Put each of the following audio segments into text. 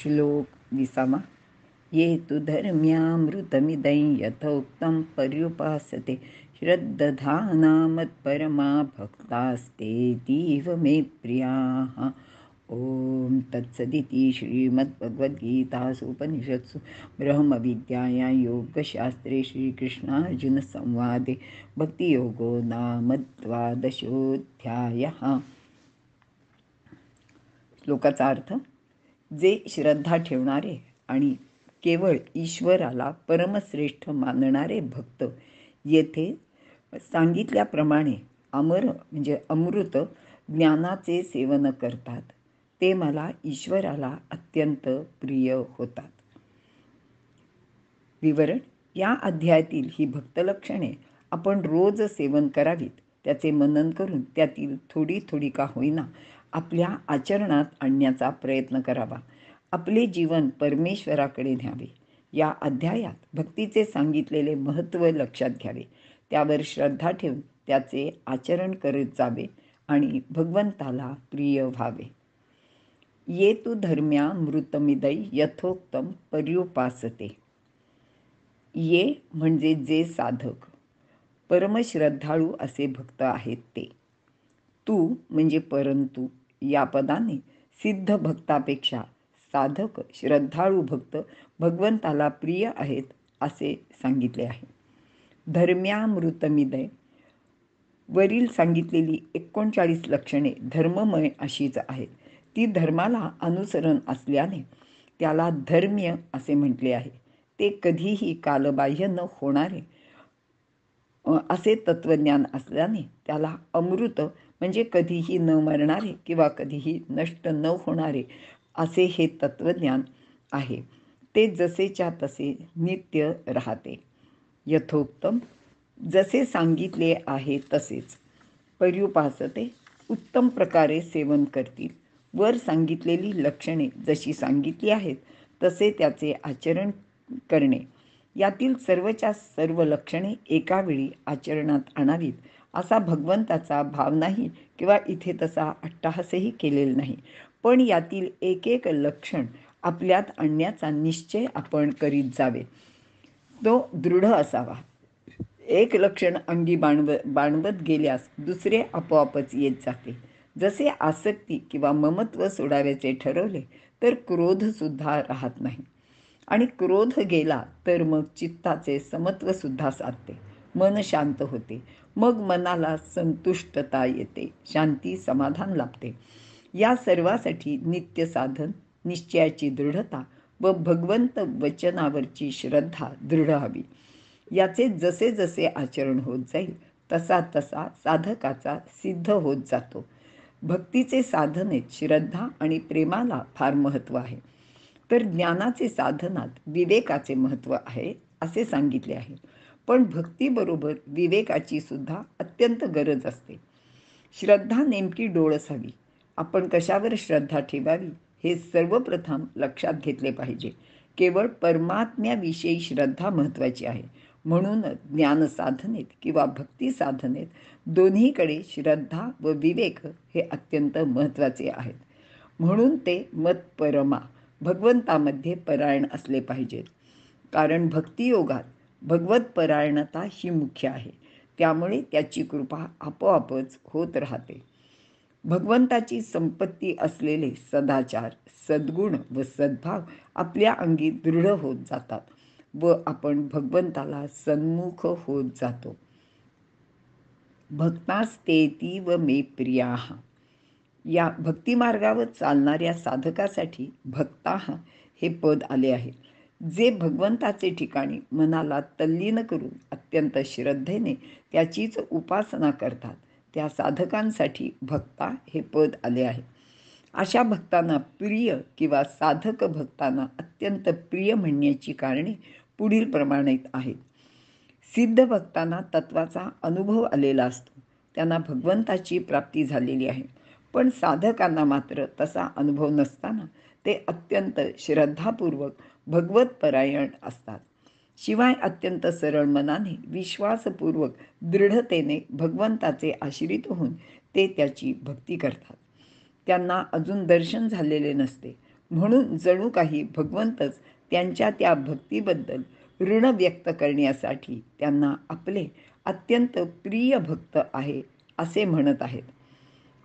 श्लोक 20. ये तु धर्म्यामृतमिदं यथोक्तं पर्युपासते श्रद्धाना मत्परमा भक्तास्तेतीव मे प्रियाः. ओम तत्सदिति श्रीमद्भगवद्गीतासु उपनिषत्सु ब्रह्मविद्यायां योगशास्त्रे श्रीकृष्णार्जुनसंवादे भक्तियोगो नाम द्वादशोऽध्यायः. श्लोकाचा अर्थ. जे श्रद्धा ठेवणारे आणि केवळ ईश्वराला परमश्रेष्ठ मानणारे भक्त येथे सांगितल्याप्रमाणे म्हणजे अमृत ज्ञानाचे सेवन करतात, ते मला ईश्वराला अत्यंत प्रिय होतात. विवरण. या अध्यायातील ही भक्तलक्षणे आपण रोज सेवन करावीत. त्याचे मनन करून त्यातील थोडी थोडी का होईना आपल्या आचरणात आणण्याचा प्रयत्न करावा. आपले जीवन परमेश्वराकडे न्यावे. या अध्यायात भक्तीचे सांगितलेले महत्त्व लक्षात घ्यावे, त्यावर श्रद्धा ठेवून त्याचे आचरण करत जावे आणि भगवंताला प्रिय व्हावे. ये तु धर्म्यामृतमिदै यथोक्तम पर्युपासते. ये म्हणजे जे साधक, परमश्रद्धाळू असे भक्त आहेत ते. तू म्हणजे परंतु. या पदाने सिद्ध भक्तापेक्षा साधक श्रद्धाळू भक्त भगवंताला प्रिय आहेत असे सांगितले आहे. धर्म्यामृतमिदय. वरील सांगितलेली 39 लक्षणे धर्ममय अशीच आहेत. ती धर्माला अनुसरण असल्याने त्याला धर्म्य असे म्हटले आहे. ते कधीही कालबाह्य न होणारे असे तत्वज्ञान असल्याने त्याला अमृत म्हणजे कधीही न मरणारे किंवा कधीही नष्ट न होणारे असे हे तत्वज्ञान आहे. ते जसेच्या तसे नित्य राहते. यथोक्तम जसे सांगितले आहे तसेच. पर्युपासते उत्तम प्रकारे सेवन करतील. वर सांगितलेली लक्षणे जशी सांगितली आहेत तसे त्याचे आचरण करणे. यातील सर्वच्या सर्व लक्षणे एका वेळी आचरणात आणावीत असा भगवंताचा भाव नाही किंवा इथे तसा अट्टहासही केलेला नाही. पण यातील एक एक लक्षण आपल्यात आणण्याचा निश्चय आपण करीत जावे. तो दृढ असावा. एक लक्षण अंगी बाणवत गेल्यास दुसरे आपोआपच येत जाते. जसे आसक्ती किंवा ममत्व सोडाव्याचे ठरवले तर क्रोध सुद्धा राहत नाही, आणि क्रोध गेला तर मग चित्ताचे समत्व सुद्धा साधते. मन शांत होते. मग मनाला संतुष्टता येते, शांती समाधान लाभते. या सर्वासाठी नित्य साधन, निश्चयाची दृढता व भगवंत वचनावरची श्रद्धा दृढ हवी. याचे जसे जसे आचरण होत जाईल तसा तसा साधकाचा सिद्ध होत जातो. भक्तीचे साधनेत श्रद्धा आणि प्रेमाला फार महत्त्व आहे, तर ज्ञानाचे साधनात विवेकाचे महत्त्व आहे असे सांगितले आहे. पण भक्तीबरोबर विवेकाची सुद्धा अत्यंत गरज असते. श्रद्धा नेमकी डोळस हवी. आपण कशावर श्रद्धा ठेवावी हे सर्वप्रथम लक्षात घेतले पाहिजे. केवळ परमात्म्याविषयी श्रद्धा महत्त्वाची आहे. म्हणून ज्ञान साधनेत किंवा भक्ती साधनेत दोन्हीकडे श्रद्धा व विवेक हे अत्यंत महत्त्वाचे आहेत. म्हणून ते मतपरमा भगवंतामध्ये परायण असले पाहिजेत. कारण भक्तियोगात भगवत परायणता ही मुख्य आहे. त्यामुळे त्याची कृपा आपोआपच होत राहते. भगवंताची संपत्ती असलेले सदाचार, सद्गुण व सद्भाव आपल्या अंगी दृढ होत जातात व आपण भगवंताला सन्मुख होत जातो. भक्तास्तेती व मे प्रियाः. या भक्तिमार्गावर चालणाऱ्या साधकासाठी भक्ताः हे पद आले आहे. जे भगवंताचे ठिकाणी मनाला तल्लीन करून अत्यंत श्रद्धेने त्याचीच उपासना करतात, त्या साधकांसाठी भक्ता हे पद आले आहे. अशा भक्तांना प्रिय किंवा साधक भक्तांना अत्यंत प्रिय म्हणण्याची कारणे पुढील प्रमाणित आहेत. सिद्ध भक्तांना तत्वाचा अनुभव आलेला असतो. त्यांना भगवंताची प्राप्ती झालेली आहे. पण साधकांना मात्र तसा अनुभव नसताना ते अत्यंत श्रद्धापूर्वक भगवत परायण असतात. शिवाय अत्यंत सरळ मनाने विश्वासपूर्वक दृढतेने भगवंताचे आश्रित होऊन ते त्याची भक्ती करतात. त्यांना अजून दर्शन झालेले नसते, म्हणून जणू काही भगवंतच त्यांच्या त्या भक्तीबद्दल ऋण व्यक्त करण्यासाठी त्यांना आपले अत्यंत प्रिय भक्त आहे असे म्हणत आहेत.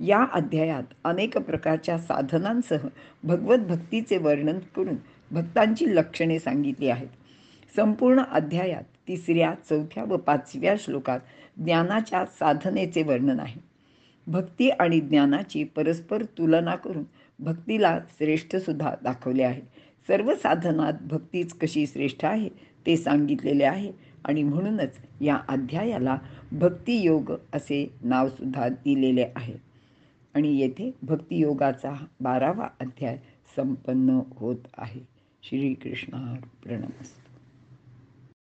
या अध्यायात अनेक प्रकारच्या साधनांसह भगवत भक्तीचे वर्णन करून भक्तांची लक्षणे सांगितली आहेत. संपूर्ण अध्यायात 3ऱ्या, 4थ्या व 5व्या श्लोकात ज्ञानाच्या साधनेचे वर्णन आहे. भक्ती आणि ज्ञानाची परस्पर तुलना करून भक्तीला श्रेष्ठसुद्धा दाखवले आहे. सर्व साधनात भक्तीच कशी श्रेष्ठ आहे ते सांगितलेले आहे आणि म्हणूनच या अध्यायाला भक्तियोग असे नावसुद्धा दिलेले आहे. आणि येथे भक्तियोगाचा 12वा अध्याय संपन्न होत आहे. श्रीकृष्णार्पणमस्तु.